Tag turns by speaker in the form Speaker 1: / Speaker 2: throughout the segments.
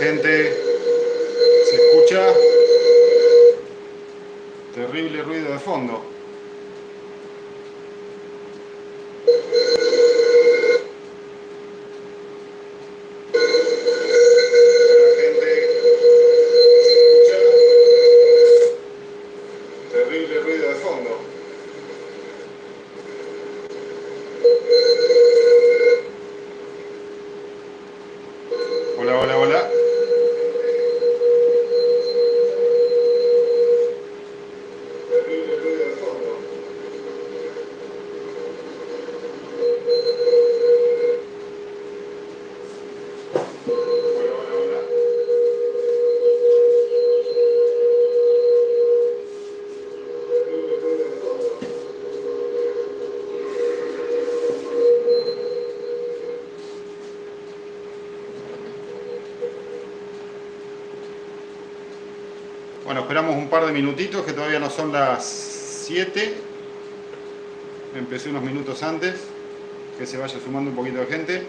Speaker 1: gente. ¿Se escucha? Terrible ruido de fondo. Terrible ruido de fondo. Hola, hola, hola. Terrible ruido de fondo. Hola, hola, hola. Terrible ruido de fondo. Bueno, esperamos un par de minutitos, que todavía no son las 7. Empecé unos minutos antes, que se vaya sumando un poquito de gente.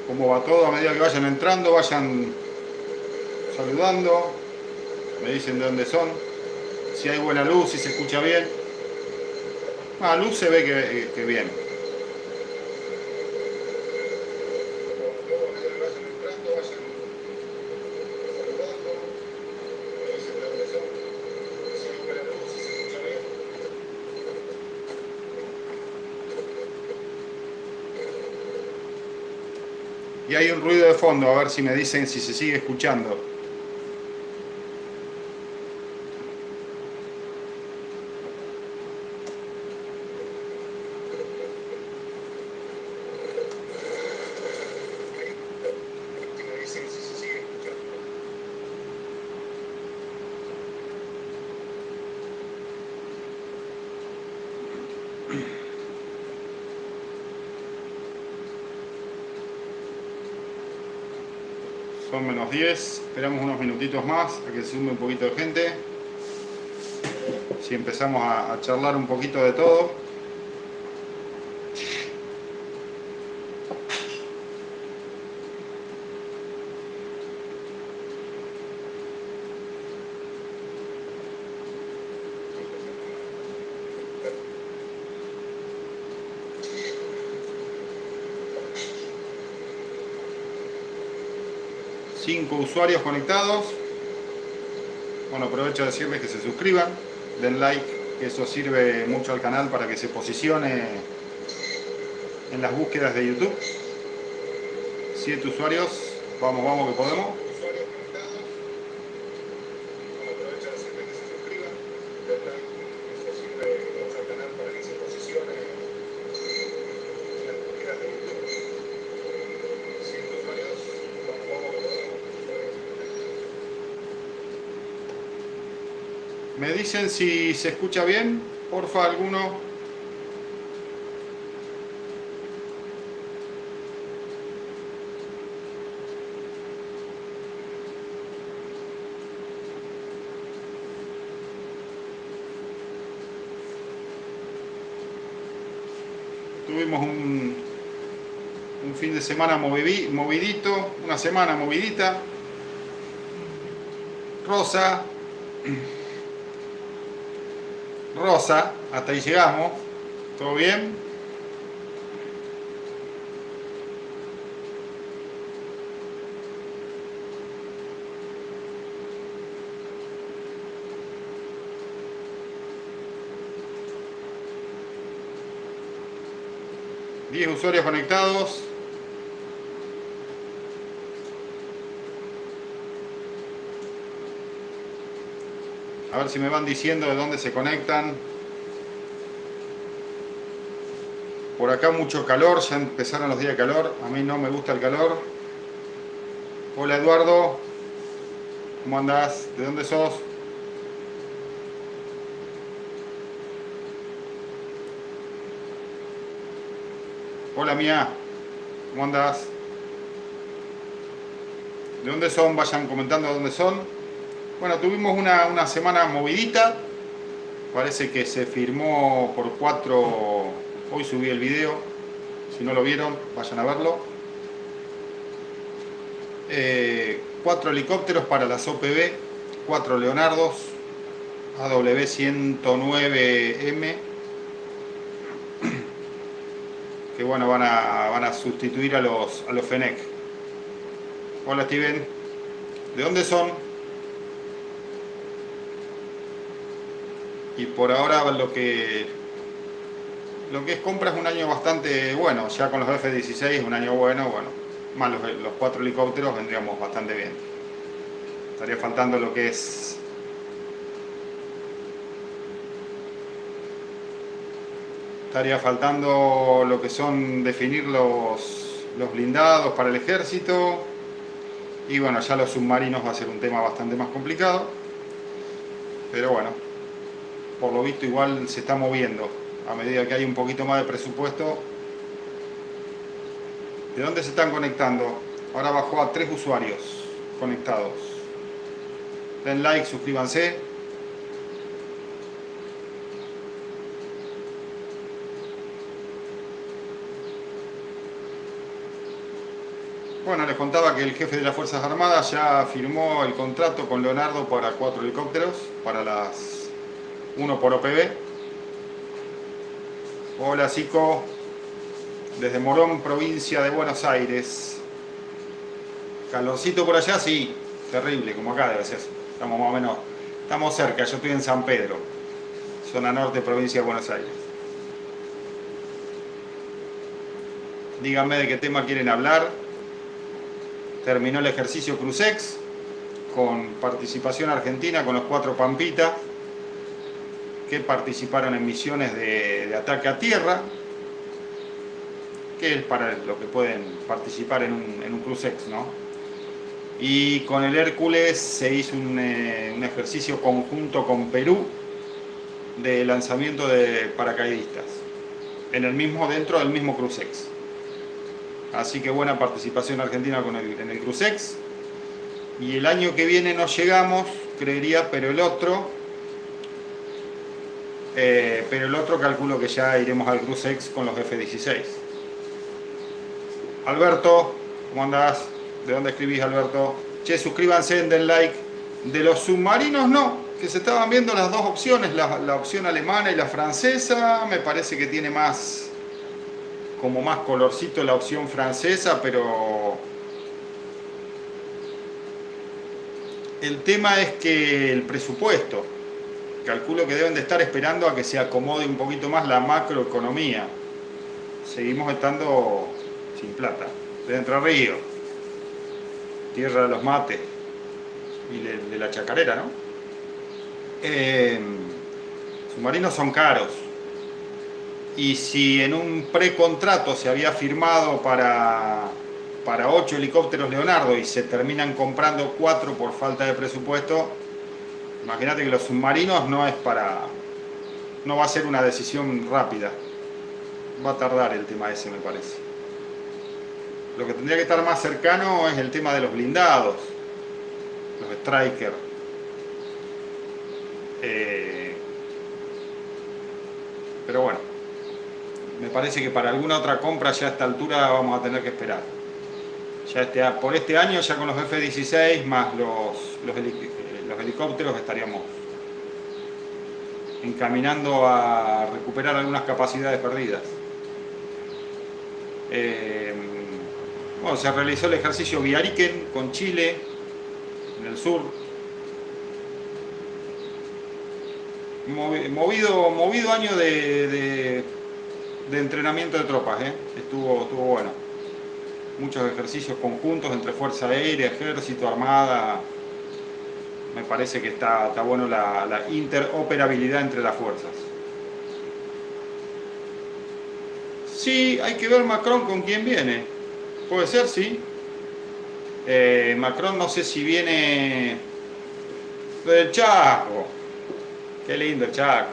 Speaker 1: ¿Cómo va todo? A medida que vayan entrando, vayan saludando, me dicen de dónde son, si hay buena luz, si se escucha bien. Ah, luz se ve que bien. Y hay un ruido de fondo, a ver si me dicen si se sigue escuchando. Son -10, esperamos unos minutitos más a que se sume un poquito de gente. Si empezamos a charlar un poquito de todo. Cinco usuarios conectados. Bueno, aprovecho de decirles que se suscriban, den like, que eso sirve mucho al canal para que se posicione en las búsquedas de YouTube. 7 usuarios, vamos, vamos que podemos. Me dicen si se escucha bien, porfa, alguno. Tuvimos un fin de semana movidito, una semana movidita. Rosa, hasta ahí llegamos. ¿Todo bien? ¿10 usuarios conectados? A ver si me van diciendo de dónde se conectan. Por acá mucho calor, ya empezaron los días de calor. A mí no me gusta el calor. Hola Eduardo, ¿cómo andás? ¿De dónde sos? Hola Mía, ¿cómo andás? ¿De dónde son? Vayan comentando de dónde son. Bueno, tuvimos una semana movidita. Parece que se firmó por 4. Hoy subí el video. Si no lo vieron, vayan a verlo. 4 helicópteros para las OPB, 4 Leonardos AW109M, que bueno, van a sustituir a los Fenech. Hola Steven, ¿de dónde son? Y por ahora lo que es compra es un año bastante bueno, ya con los F-16 un año bueno, más los 4 helicópteros vendríamos bastante bien. Estaría faltando lo que es lo que son definir los blindados para el ejército, y bueno, ya los submarinos va a ser un tema bastante más complicado, pero bueno, por lo visto igual se está moviendo a medida que hay un poquito más de presupuesto. ¿De dónde se están conectando? Ahora bajó a 3 usuarios conectados. Den like, suscríbanse. Bueno, les contaba que el jefe de las Fuerzas Armadas ya firmó el contrato con Leonardo para 4 helicópteros, para uno por OPB. Hola Zico, desde Morón, provincia de Buenos Aires. Calorcito por allá, sí, terrible, como acá debe ser. Estamos más o menos, estamos cerca, yo estoy en San Pedro, zona norte, provincia de Buenos Aires. Díganme de qué tema quieren hablar. Terminó el ejercicio Crucex con participación argentina con los 4 Pampita que participaron en misiones de ataque a tierra, que es para lo que pueden participar en un Crucex, ¿no? Y con el Hércules se hizo un ejercicio conjunto con Perú de lanzamiento de paracaidistas dentro del mismo Crucex. Así que buena participación argentina en el Crucex. Y el año que viene no llegamos, creería, pero el otro calculo que ya iremos al Crucex con los F-16. Alberto, ¿cómo andás? ¿De dónde escribís, Alberto? Che, suscríbanse, den like. De los submarinos no, que se estaban viendo las dos opciones, la opción alemana y la francesa. Me parece que tiene más colorcito la opción francesa, pero el tema es que el presupuedo, calculo que deben de estar esperando a que se acomode un poquito más la macroeconomía. Seguimos estando sin plata. De Entre Ríos, tierra de los mates y de la chacarera, ¿no? Submarinos son caros. Y si en un precontrato se había firmado para 8 helicópteros Leonardo y se terminan comprando 4 por falta de presupuesto, imagínate que los submarinos no va a ser una decisión rápida. Va a tardar el tema ese, me parece. Lo que tendría que estar más cercano es el tema de los blindados, los Striker. Pero bueno, me parece que para alguna otra compra ya a esta altura vamos a tener que esperar. Ya por este año, ya con los F-16 más los helicópteros, estaríamos encaminando a recuperar algunas capacidades perdidas. Bueno, se realizó el ejercicio Viariken con Chile en el sur. Movido año de entrenamiento de tropas, estuvo bueno. Muchos ejercicios conjuntos entre Fuerza Aérea, Ejército, Armada. Me parece que está bueno la interoperabilidad entre las fuerzas. Sí, hay que ver Macron con quién viene. Puede ser, sí. Macron no sé si viene del Chaco. Qué lindo el Chaco.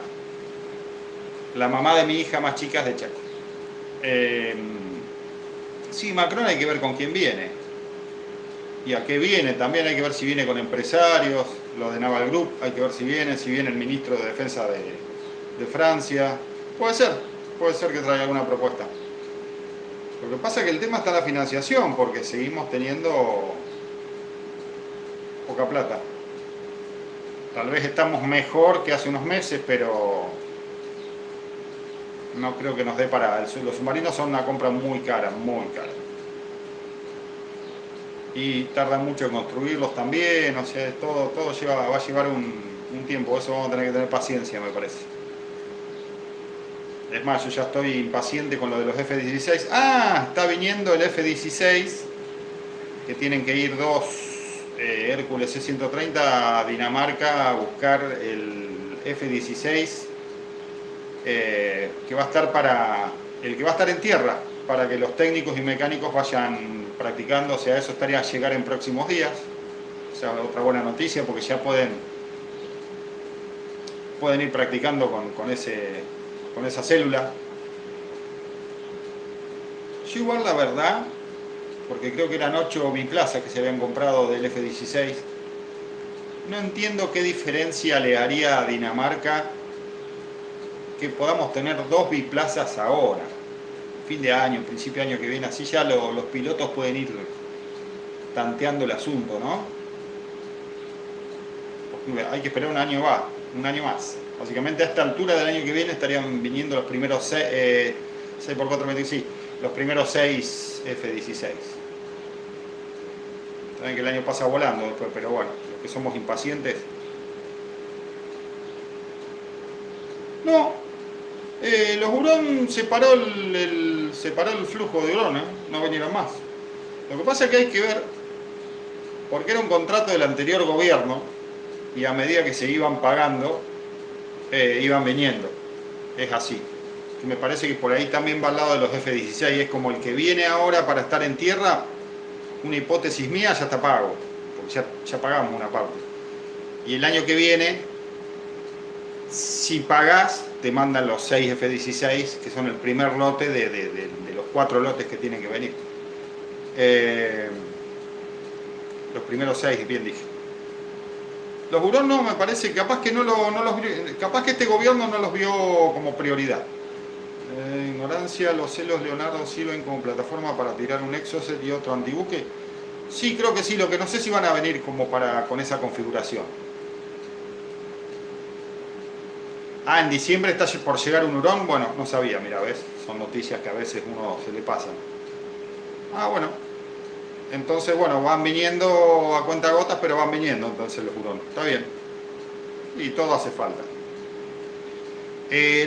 Speaker 1: La mamá de mi hija más chica es de Chaco. Sí, Macron hay que ver con quién viene. Y a qué viene, también hay que ver si viene con empresarios, lo de Naval Group, hay que ver si viene el ministro de Defensa de Francia. Puede ser que traiga alguna propuesta. Lo que pasa es que el tema está en la financiación, porque seguimos teniendo poca plata. Tal vez estamos mejor que hace unos meses, pero no creo que nos dé para... Los submarinos son una compra muy cara, muy cara. Y tardan mucho en construirlos también, o sea, todo va a llevar un tiempo, eso vamos a tener que tener paciencia, me parece. Es más, yo ya estoy impaciente con lo de los F-16. ¡Ah! Está viniendo el F-16, que tienen que ir dos Hércules C-130 a Dinamarca a buscar el F-16, que va a estar el que va a estar en tierra, para que los técnicos y mecánicos vayan practicando. O sea, eso estaría a llegar en próximos días. O sea, otra buena noticia, porque ya pueden ir practicando con esa célula. Yo igual, la verdad, porque creo que eran 8 biplazas que se habían comprado del F-16, no entiendo qué diferencia le haría a Dinamarca que podamos tener 2 biplazas ahora, fin de año, principio de año que viene, así ya los pilotos pueden ir tanteando el asunto, ¿no? Porque hay que esperar un año más. Básicamente a esta altura del año que viene estarían viniendo los primeros 6 por 4 sí, los primeros 6 F-16. Saben que el año pasa volando después, pero bueno, los que somos impacientes. No, los Hurón separó el flujo de Hurón, no vinieron más. Lo que pasa es que hay que ver, porque era un contrato del anterior gobierno, y a medida que se iban pagando, iban viniendo. Es así. Y me parece que por ahí también va al lado de los F-16, es como el que viene ahora para estar en tierra, una hipótesis mía, ya está pago, porque ya pagamos una parte. Y el año que viene, si pagás, te mandan los 6 F-16, que son el primer lote de los 4 lotes que tienen que venir. Los primeros 6, bien dije. Los Hurón no, me parece, capaz que capaz que este gobierno no los vio como prioridad. Ignorancia, los celos Leonardo sirven como plataforma para tirar un Exocet y otro antibuque. Sí, creo que sí, lo que no sé si van a venir como con esa configuración. Ah, en diciembre está por llegar un Hurón. Bueno, no sabía, mira, ves, son noticias que a veces uno se le pasan. Ah, bueno. Entonces, bueno, van viniendo a cuentagotas, pero van viniendo entonces los Hurón. Está bien. Y todo hace falta.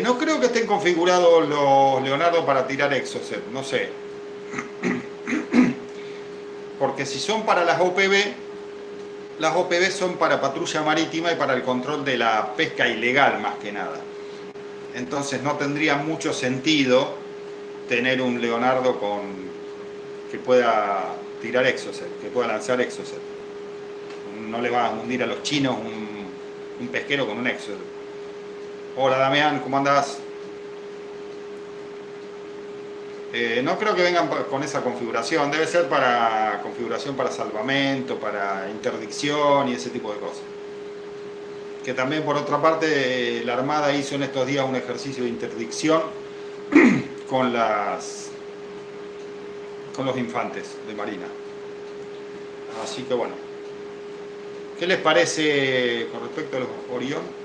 Speaker 1: No creo que estén configurados los Leonardo para tirar Exocet, no sé. Porque si son para las OPV son para patrulla marítima y para el control de la pesca ilegal más que nada. Entonces no tendría mucho sentido tener un Leonardo que pueda tirar Exocet, que pueda lanzar Exocet. No le va a hundir a los chinos un pesquero con un Exocet. Hola Damián, ¿cómo andás? No creo que vengan con esa configuración, debe ser para configuración para salvamento, para interdicción y ese tipo de cosas. Que también por otra parte la Armada hizo en estos días un ejercicio de interdicción con los infantes de Marina. Así que bueno. ¿Qué les parece con respecto a los Orión?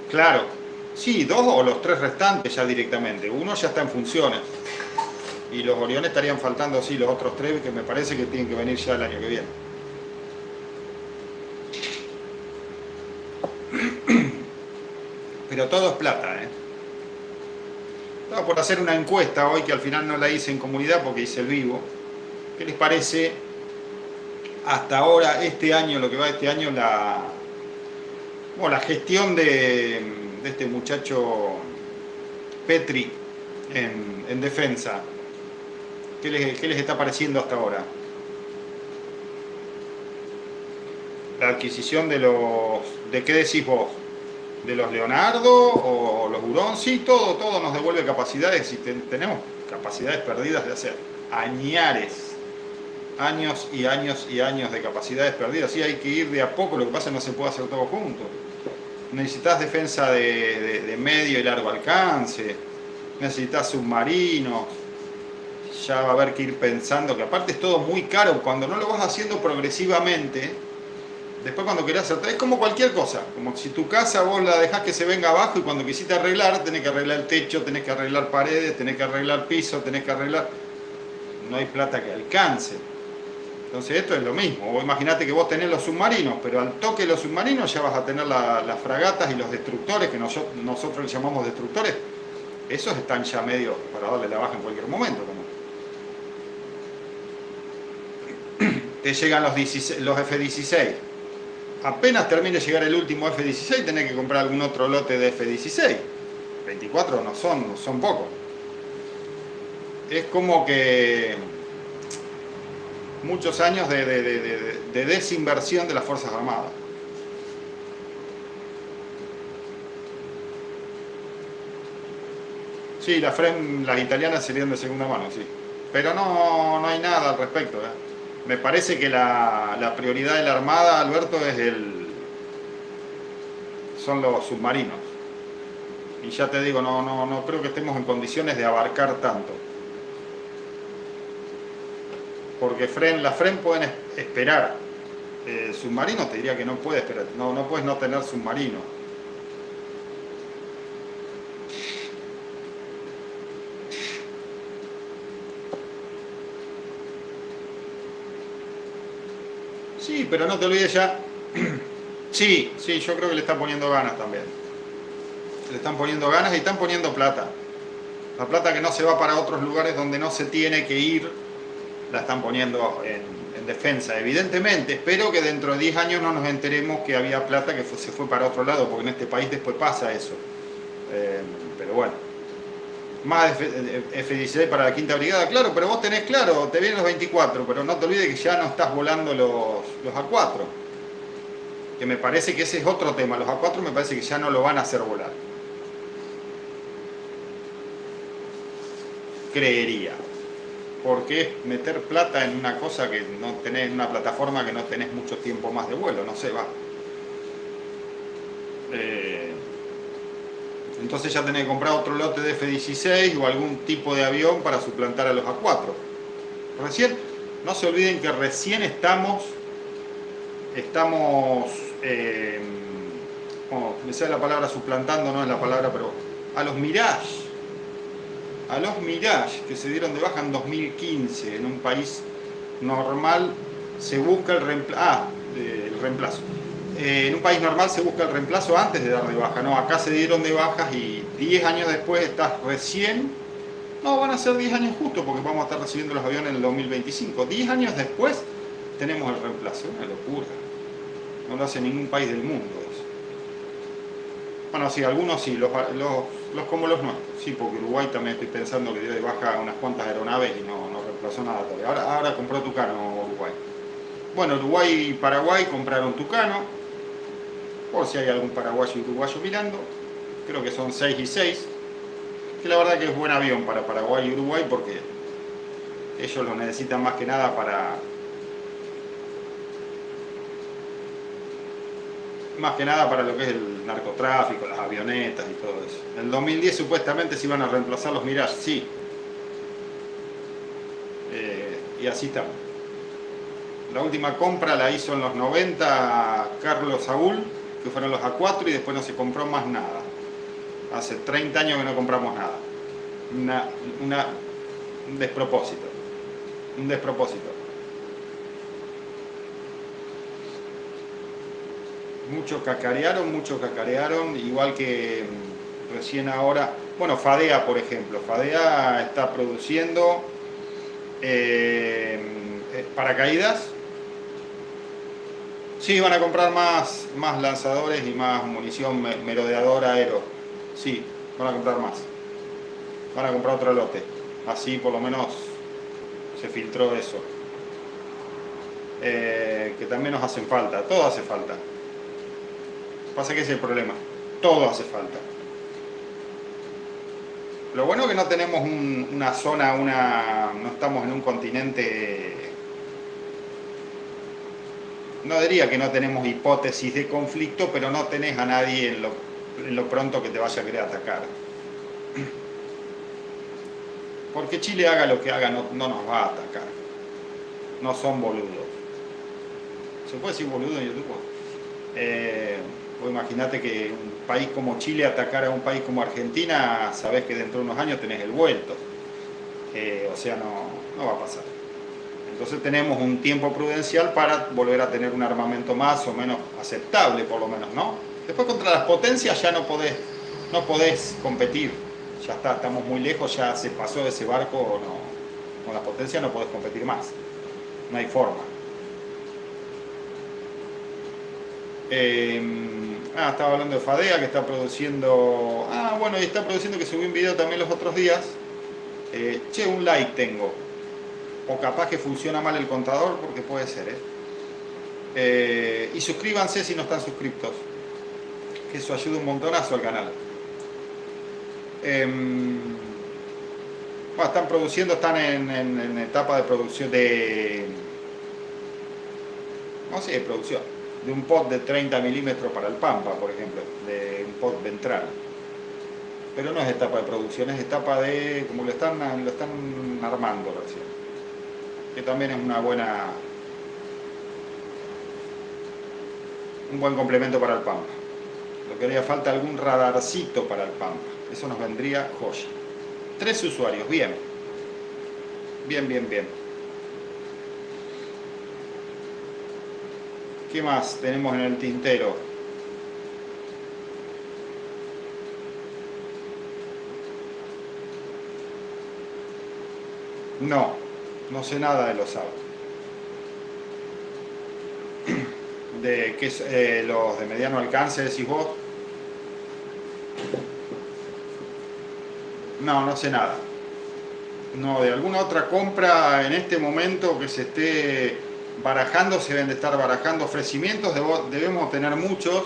Speaker 1: Claro, sí, 2 o los 3 restantes ya directamente. Uno ya está en funciones. Y los Orión estarían faltando, sí, los otros 3 que me parece que tienen que venir ya el año que viene. Pero todo es plata, ¿eh? Estaba por hacer una encuesta hoy que al final no la hice en comunidad porque hice el vivo. ¿Qué les parece hasta ahora, este año, lo que va este año, la gestión de este muchacho Petri en defensa? ¿Qué les está pareciendo hasta ahora? La adquisición ¿de qué decís vos? ¿De los Leonardo o los Hurón? Sí, todo nos devuelve capacidades y tenemos capacidades perdidas de hacer. añares, años y años y años de capacidades perdidas. Sí, hay que ir de a poco, lo que pasa es que no se puede hacer todo junto. Necesitas defensa de medio y largo alcance, necesitas submarinos, ya va a haber que ir pensando que aparte es todo muy caro, cuando no lo vas haciendo progresivamente, después cuando querés hacer, es como cualquier cosa, como si tu casa vos la dejás que se venga abajo y cuando quisiste arreglar, tenés que arreglar el techo, tenés que arreglar paredes, tenés que arreglar piso, tenés que arreglar, no hay plata que alcance. Entonces esto es lo mismo. Vos imaginate que vos tenés los submarinos, pero al toque de los submarinos ya vas a tener las fragatas y los destructores, que nosotros les llamamos destructores. Esos están ya medio para darle la baja en cualquier momento. Te llegan los F-16. Apenas termine de llegar el último F-16, tenés que comprar algún otro lote de F-16. 24 no son pocos. Es como que muchos años de desinversión de las Fuerzas Armadas. Sí, las italianas serían de segunda mano, sí. Pero no hay nada al respecto. Me parece que la prioridad de la Armada, Alberto, son los submarinos. Y ya te digo, no creo que estemos en condiciones de abarcar tanto. Porque la FREN pueden esperar. Submarinos te diría que no puede esperar. No puedes no tener submarino. Sí, pero no te olvides ya. Sí, yo creo que le están poniendo ganas también. Le están poniendo ganas y están poniendo plata. La plata que no se va para otros lugares donde no se tiene que ir, la están poniendo en defensa. Evidentemente, espero que dentro de 10 años no nos enteremos que había plata que se fue para otro lado, porque en este país después pasa eso. Pero bueno. Más F-16 para la quinta brigada, claro, pero vos tenés claro, te vienen los 24, pero no te olvides que ya no estás volando los A4. Que me parece que ese es otro tema. Los A4 me parece que ya no lo van a hacer volar. Creería. Porque es meter plata en una cosa que no tenés, en una plataforma que no tenés mucho tiempo más de vuelo, no sé, va. Entonces ya tenés que comprar otro lote de F-16 o algún tipo de avión para suplantar a los A4. Recién, no se olviden que recién estamos me sale la palabra suplantando, no es la palabra, pero a los Mirage, que se dieron de baja en 2015, en un país normal se busca el reemplazo. En un país normal se busca el reemplazo antes de dar de baja, no, acá se dieron de bajas y 10 años después estás recién, no, van a ser 10 años justo porque vamos a estar recibiendo los aviones en el 2025, 10 años después tenemos el reemplazo, una locura, no lo hace ningún país del mundo eso. Bueno, sí, algunos sí, los como los nuestros, sí, porque Uruguay también estoy pensando que dio de baja unas cuantas aeronaves y no reemplazó nada todavía, ahora compró Tucano Uruguay. Bueno, Uruguay y Paraguay compraron Tucano, por si hay algún paraguayo y uruguayo mirando, creo que son 6 y 6, que la verdad que es buen avión para Paraguay y Uruguay porque ellos lo necesitan más que nada para lo que es el narcotráfico, las avionetas y todo eso. En el 2010 supuestamente se iban a reemplazar los Mirage, sí, y así estamos. La última compra la hizo en los 90 Carlos Saúl, que fueron los A4 y después no se compró más nada. Hace 30 años que no compramos nada. Un despropósito. Un despropósito. Muchos cacarearon, igual que recién ahora. Bueno, Fadea, por ejemplo. Fadea está produciendo paracaídas. Sí, van a comprar más lanzadores y más munición merodeadora aero. Sí, van a comprar más. Van a comprar otro lote. Así por lo menos se filtró eso. Que también nos hacen falta. Todo hace falta. Pasa que ese es el problema. Todo hace falta. Lo bueno es que no tenemos una zona, no estamos en un continente, no diría que no tenemos hipótesis de conflicto, pero no tenés a nadie en lo pronto que te vaya a querer atacar. Porque Chile haga lo que haga, no nos va a atacar. No son boludos. ¿Se puede decir boludo en YouTube? Vos imaginate que un país como Chile atacara a un país como Argentina, sabés que dentro de unos años tenés el vuelto. O sea, no va a pasar. Entonces tenemos un tiempo prudencial para volver a tener un armamento más o menos aceptable, por lo menos, ¿no? Después contra las potencias ya no podés competir. Ya está, estamos muy lejos, ya se pasó de ese barco, con las potencias no podés competir más. No hay forma. Estaba hablando de Fadea, que está produciendo... bueno, y está produciendo, que subí un video también los otros días. Un like tengo. O capaz que funciona mal el contador, porque puede ser, y suscríbanse si no están suscriptos, que eso ayuda un montonazo al canal. Están produciendo, están en etapa de producción no sé, de producción, de un pot de 30 milímetros para el Pampa, por ejemplo, de un pot ventral. Pero no es etapa de producción, es etapa de, como lo están armando recién. Que también es un buen complemento para el Pampa. Lo que haría falta algún radarcito para el Pampa. Eso nos vendría joya. 3 usuarios, bien. Bien. ¿Qué más tenemos en el tintero? No sé nada de los SAB. ¿De qué es los de mediano alcance, decís vos? No sé nada. No, de alguna otra compra en este momento que se esté barajando, se deben de estar barajando ofrecimientos, debemos tener muchos.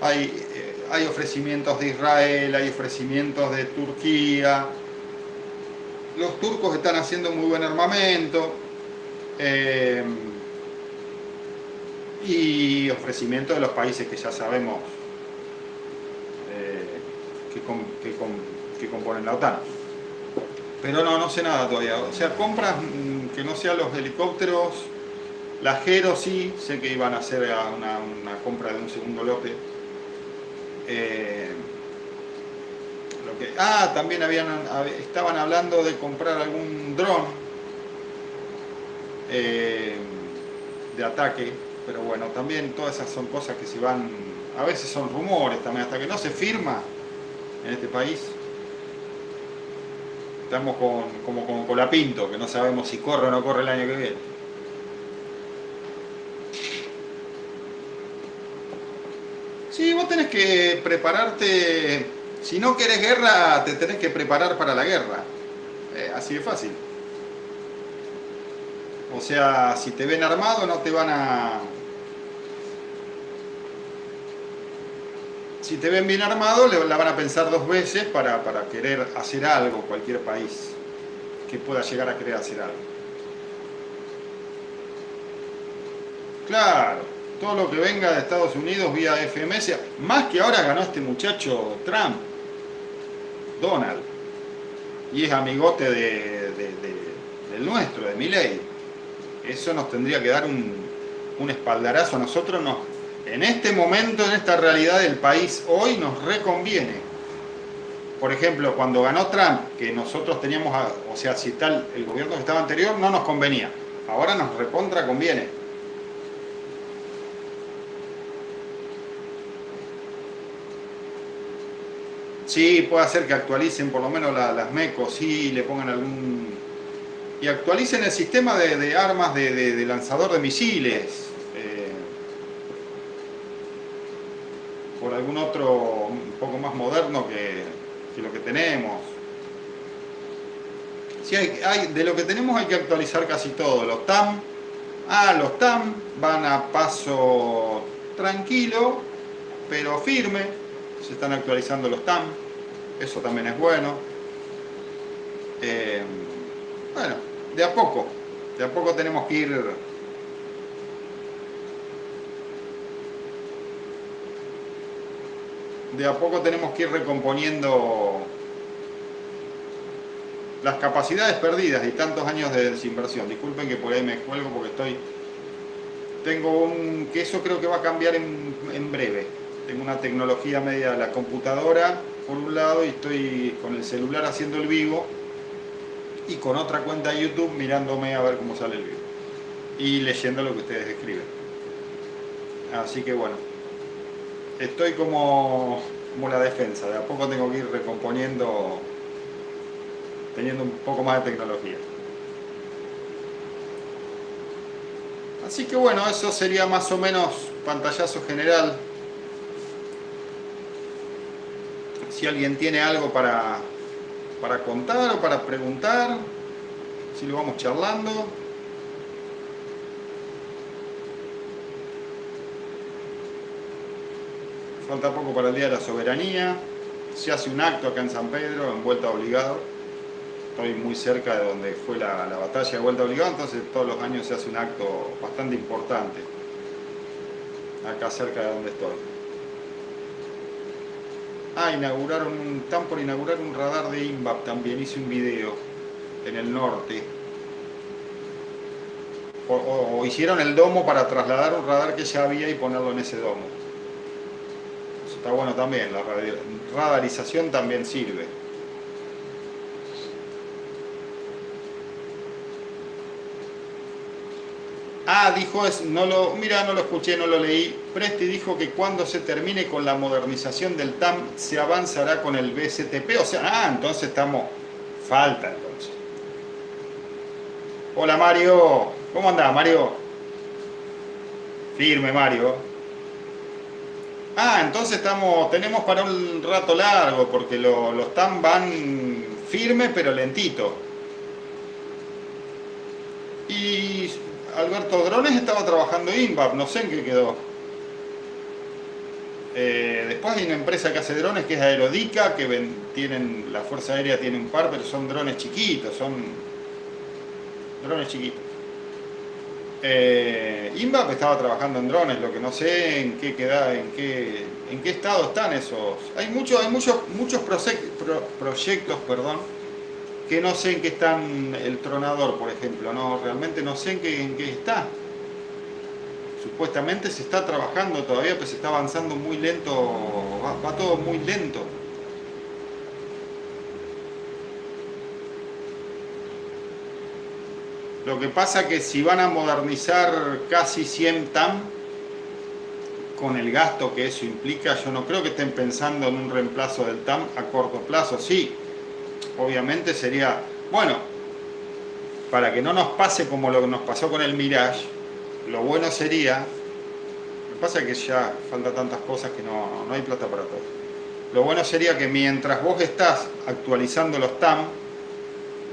Speaker 1: Hay ofrecimientos de Israel, hay ofrecimientos de Turquía. Los turcos están haciendo muy buen armamento. Y ofrecimientos de los países que ya sabemos que componen la OTAN. Pero no sé nada todavía. O sea, compras que no sean los helicópteros. La Gero sí, sé que iban a hacer una compra de un segundo lote. También estaban hablando de comprar algún dron de ataque, pero bueno, también todas esas son cosas que se van, a veces son rumores también, hasta que no se firma en este país. Estamos como con Colapinto, que no sabemos si corre o no corre el año que viene. Sí, vos tenés que prepararte. Si no querés guerra, te tenés que preparar para la guerra. Así de fácil. O sea, si te ven armado, no te van a... Si te ven bien armado, la van a pensar 2 veces para querer hacer algo, cualquier país que pueda llegar a querer hacer algo. Claro, todo lo que venga de Estados Unidos vía FMS, más que ahora ganó este muchacho Trump, Donald, y es amigote del nuestro, de Milei. Eso nos tendría que dar un espaldarazo a nosotros. En este momento, en esta realidad del país, hoy nos reconviene. Por ejemplo, cuando ganó Trump, que nosotros teníamos, o sea, si tal el gobierno que estaba anterior, no nos convenía. Ahora nos recontra conviene. Sí, puede hacer que actualicen por lo menos las MECOS, sí, le pongan algún... Y actualicen el sistema de armas de lanzador de misiles. Por algún otro un poco más moderno que lo que tenemos. Sí, de lo que tenemos hay que actualizar casi todo. Los TAM van a paso tranquilo, pero firme. Se están actualizando los TAM. Eso también es bueno. Eh, bueno, de a poco tenemos que ir. De a poco tenemos que ir recomponiendo las capacidades perdidas y tantos años de desinversión. Disculpen que por ahí me cuelgo porque tengo que eso creo que va a cambiar en breve. Tengo una tecnología media de la computadora por un lado y estoy con el celular haciendo el vivo y con otra cuenta de YouTube mirándome a ver cómo sale el vivo y leyendo lo que ustedes escriben. Así que bueno, estoy como la defensa, de a poco tengo que ir recomponiendo, teniendo un poco más de tecnología. Así que bueno, eso sería más o menos pantallazo general. Si alguien tiene algo para contar o para preguntar, si lo vamos charlando. Falta poco para el Día de la Soberanía. Se hace un acto acá en San Pedro, en Vuelta Obligado. Estoy muy cerca de donde fue la batalla de Vuelta Obligado, entonces todos los años se hace un acto bastante importante. Acá cerca de donde estoy. Están por inaugurar un radar de INVAP también, hice un video en el norte. O hicieron el domo para trasladar un radar que ya había y ponerlo en ese domo. Eso está bueno también, la radarización también sirve. Dijo, no lo escuché, no lo leí. Presti dijo que cuando se termine con la modernización del TAM se avanzará con el BSTP. O sea, entonces falta entonces. Hola Mario, ¿cómo andás Mario? Firme Mario. Entonces tenemos para un rato largo, porque los TAM van firme pero lentito. Y Alberto Drones estaba trabajando INVAP, no sé en qué quedó. Después hay una empresa que hace drones que es Aerodica, que la Fuerza Aérea tiene un par, pero son drones chiquitos, INVAP estaba trabajando en drones, lo que no sé en qué estado están esos. Hay muchos proyectos, que no sé en qué están. El tronador, por ejemplo, realmente no sé en qué está. Supuestamente se está trabajando todavía, pero se está avanzando muy lento, va todo muy lento. Lo que pasa es que si van a modernizar casi 100 TAM, con el gasto que eso implica, yo no creo que estén pensando en un reemplazo del TAM a corto plazo. Sí, obviamente sería, bueno, para que no nos pase como lo que nos pasó con el Mirage, lo bueno sería, lo que pasa es que ya falta tantas cosas que no hay plata para todo. Lo bueno sería que mientras vos estás actualizando los TAM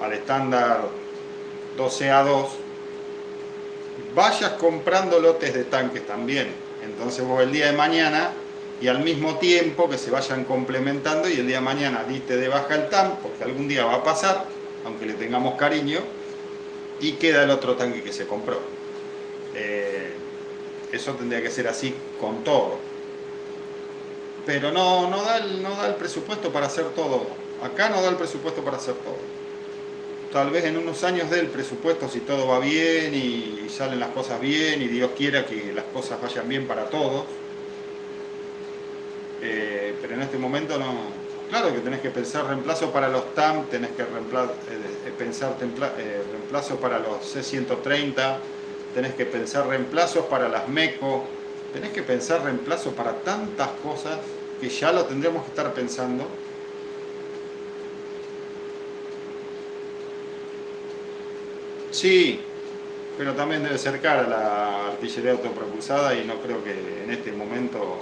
Speaker 1: al estándar 12A2, vayas comprando lotes de tanques también. Entonces vos el día de mañana, y al mismo tiempo que se vayan complementando, y el día de mañana diste de baja el TAM, porque algún día va a pasar, aunque le tengamos cariño, y queda el otro tanque que se compró. Eso tendría que ser así con todo. Pero no da el presupuesto para hacer todo. Acá no da el presupuesto para hacer todo. Tal vez en unos años dé el presupuesto si todo va bien y salen las cosas bien y Dios quiera que las cosas vayan bien para todos. Pero en este momento no. Claro que tenés que pensar reemplazo para los TAM, tenés que pensar reemplazo para los C-130, tenés que pensar reemplazos para las MECO, tenés que pensar reemplazos para tantas cosas que ya lo tendremos que estar pensando. Sí, pero también debe ser cara la artillería autopropulsada y no creo que en este momento.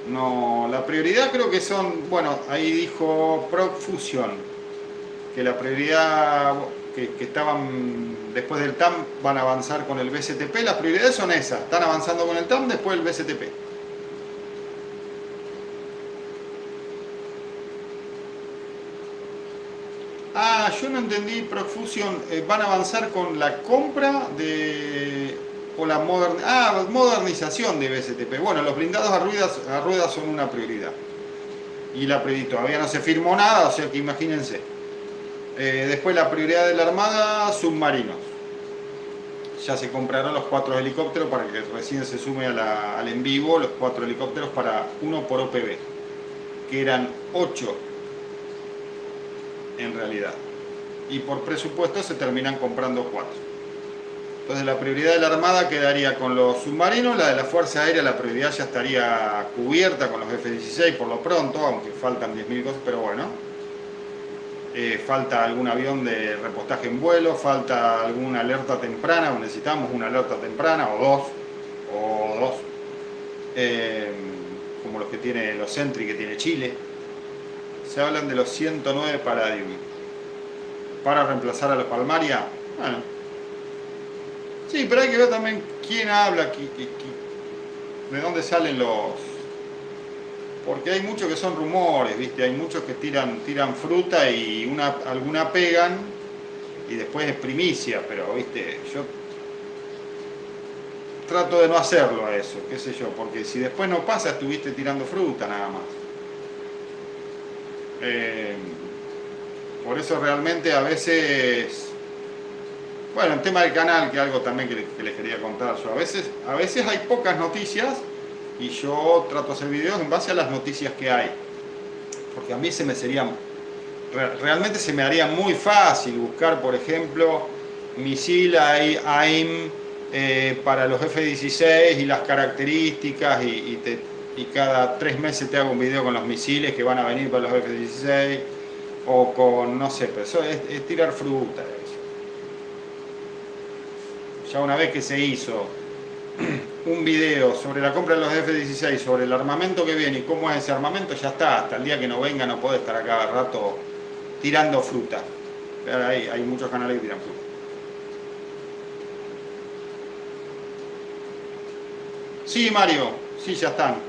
Speaker 1: No, la prioridad creo que son, bueno, ahí dijo Profusion, que la prioridad que estaban después del TAM van a avanzar con el BSTP, las prioridades son esas, están avanzando con el TAM, después el BSTP. yo no entendí, Profusion, van a avanzar con la compra de... o la modernización de BSTP. Bueno, los blindados a ruedas son una prioridad. Y todavía no se firmó nada, o sea que imagínense. Después la prioridad de la Armada, submarinos. Ya se compraron los 4 helicópteros para que recién se sume al en vivo, los 4 helicópteros para uno por OPB, que eran 8 en realidad. Y por presupuesto se terminan comprando 4. Entonces la prioridad de la Armada quedaría con los submarinos, la de la Fuerza Aérea, la prioridad ya estaría cubierta con los F-16 por lo pronto, aunque faltan 10.000 cosas, pero bueno. Falta algún avión de repostaje en vuelo, falta alguna alerta temprana, o necesitamos una alerta temprana, o dos, como los que tiene los Sentry que tiene Chile. Se hablan de los 109 Palladium para reemplazar a los Palmaria. Bueno, sí, pero hay que ver también quién habla, de dónde salen los... Porque hay muchos que son rumores, ¿viste? Hay muchos que tiran fruta y alguna pegan y después es primicia, pero, ¿viste? Yo trato de no hacerlo a eso, qué sé yo, porque si después no pasa, estuviste tirando fruta nada más. Por eso realmente a veces... Bueno, el tema del canal, que es algo también que les quería contar yo. A veces hay pocas noticias y yo trato de hacer videos en base a las noticias que hay. Porque a mí realmente se me haría muy fácil buscar, por ejemplo, misil AIM para los F-16 y las características y cada 3 meses te hago un video con los misiles que van a venir para los F-16 o con, no sé, pero eso es tirar fruta. Ya una vez que se hizo un video sobre la compra de los F-16, sobre el armamento que viene y cómo es ese armamento, ya está. Hasta el día que no venga no puede estar a cada rato tirando fruta. Hay muchos canales que tiran fruta. Sí, Mario, sí, ya están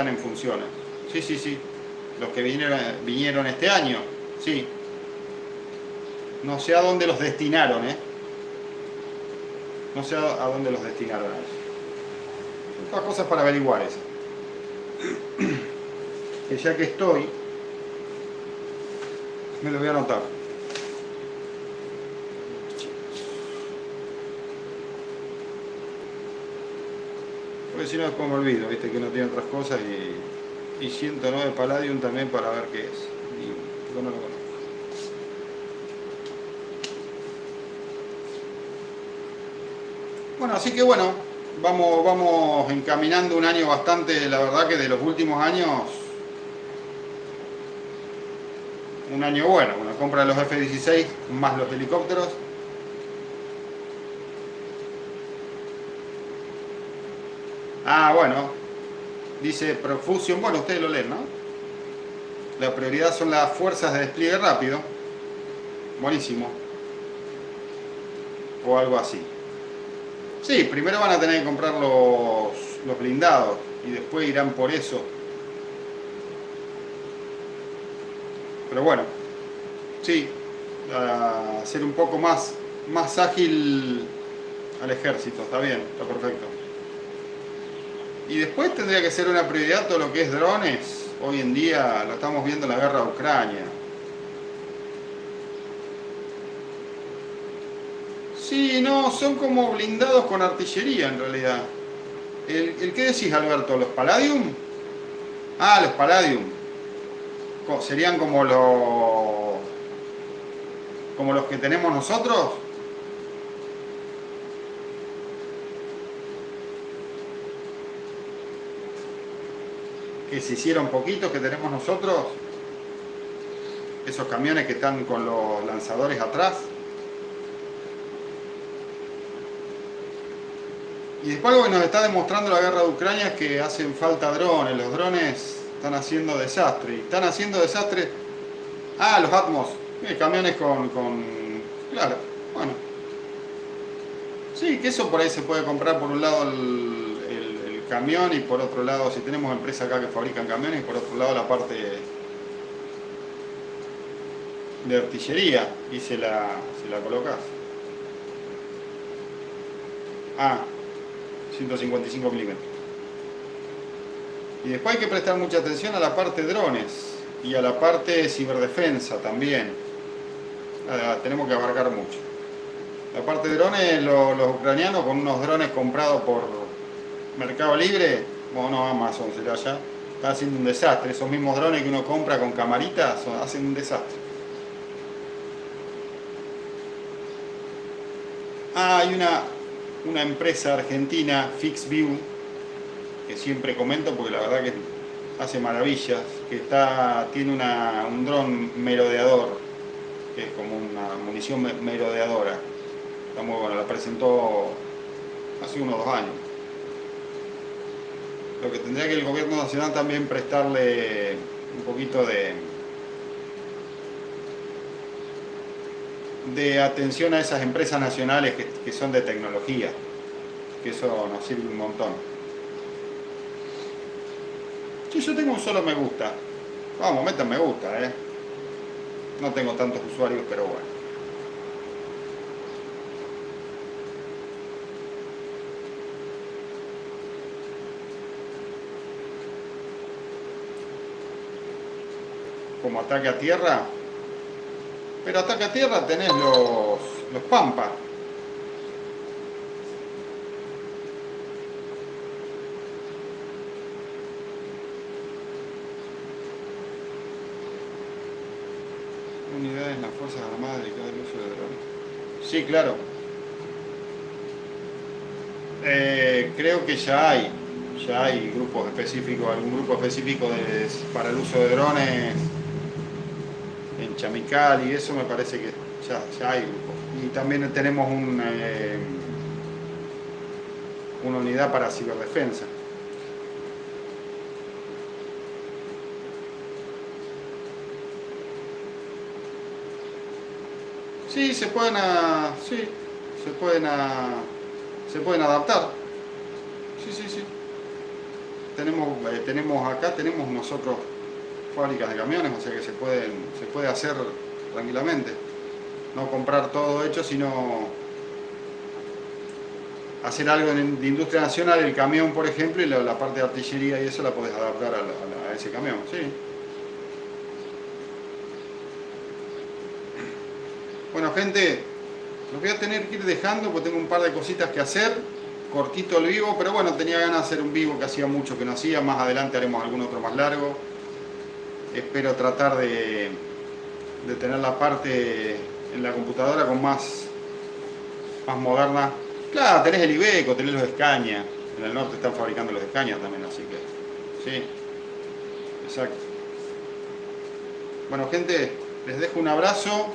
Speaker 1: en funciones. Sí. Los que vinieron este año, sí. No sé a dónde los destinaron, No sé a dónde los destinaron a eso. Otras cosas para averiguar eso. Que ya que estoy, me lo voy a anotar. Porque si no después me olvido, viste que no tiene otras cosas y 109 Palladium también para ver qué es. Yo no lo conozco. Bueno, así que bueno, vamos encaminando un año bastante, la verdad que de los últimos años, un año bueno, una compra de los F-16 más los helicópteros. Bueno, dice Profusion, bueno, ustedes lo leen, ¿no? La prioridad son las fuerzas de despliegue rápido. Buenísimo. O algo así. Sí, primero van a tener que comprar los blindados y después irán por eso. Pero bueno, sí, hacer un poco más ágil al ejército, está bien, está perfecto. Y después tendría que ser una prioridad todo lo que es drones. Hoy en día lo estamos viendo en la guerra de Ucrania. Sí, no, son como blindados con artillería en realidad. ¿El qué decís, Alberto? ¿Los Palladium? Los Palladium. ¿Serían como los que tenemos nosotros? Que se hicieron poquitos que tenemos nosotros. Esos camiones que están con los lanzadores atrás. Y después algo que nos está demostrando la guerra de Ucrania es que hacen falta drones. Los drones están haciendo desastre. Están haciendo desastre. Los Atmos. Camiones con... Claro, bueno. Sí, que eso por ahí se puede comprar por un lado el camión y por otro lado, si tenemos empresas acá que fabrican camiones, y por otro lado la parte... de artillería y se la colocas. Ah, 155 milímetros. Y después hay que prestar mucha atención a la parte drones y a la parte ciberdefensa también. Tenemos que abarcar mucho. La parte de drones, los ucranianos con unos drones comprados por Mercado Libre, bueno, no Amazon será ya, está haciendo un desastre. Esos mismos drones que uno compra con camaritas hacen un desastre. Hay una empresa argentina, FixView, que siempre comento porque la verdad que hace maravillas, que tiene un dron merodeador, que es como una munición merodeadora. Está muy bueno, la presentó hace unos 2 años. Lo que tendría que el gobierno nacional también prestarle un poquito de atención a esas empresas nacionales que son de tecnología, que eso nos sirve un montón. Sí, yo tengo un solo me gusta. Vamos, metan me gusta, No tengo tantos usuarios, pero bueno. Como ataque a tierra. Pero ataque a tierra tenés los Pampa. Unidades en las Fuerzas Armadas dedicadas al uso de drones. Sí, claro. Creo que ya hay grupos específicos, algún grupo específico para el uso de drones en Chamical y eso me parece que ya hay grupos. Y también tenemos una unidad para ciberdefensa. Sí, se pueden adaptar. Sí. Tenemos nosotros fábricas de camiones, o sea que se puede hacer tranquilamente. No comprar todo hecho, sino hacer algo de industria nacional, el camión por ejemplo, y la parte de artillería y eso la podés adaptar a ese camión, sí. Bueno gente, los voy a tener que ir dejando porque tengo un par de cositas que hacer. Cortito el vivo, pero bueno, tenía ganas de hacer un vivo que hacía mucho que no hacía. Más adelante haremos algún otro más largo. Espero tratar de tener la parte en la computadora con más moderna. Claro, tenés el Iveco, tenés los Scania. En el norte están fabricando los Scania también, así que sí, exacto. Bueno gente, les dejo un abrazo.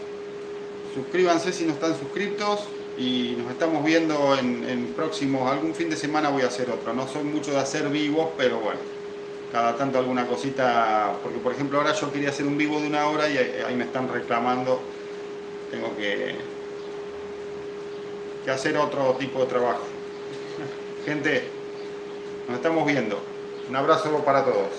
Speaker 1: Suscríbanse si no están suscritos y nos estamos viendo en próximos, algún fin de semana voy a hacer otro. No soy mucho de hacer vivos, pero bueno, cada tanto alguna cosita, porque por ejemplo ahora yo quería hacer un vivo de 1 hora y ahí me están reclamando, tengo que hacer otro tipo de trabajo. Gente, nos estamos viendo. Un abrazo para todos.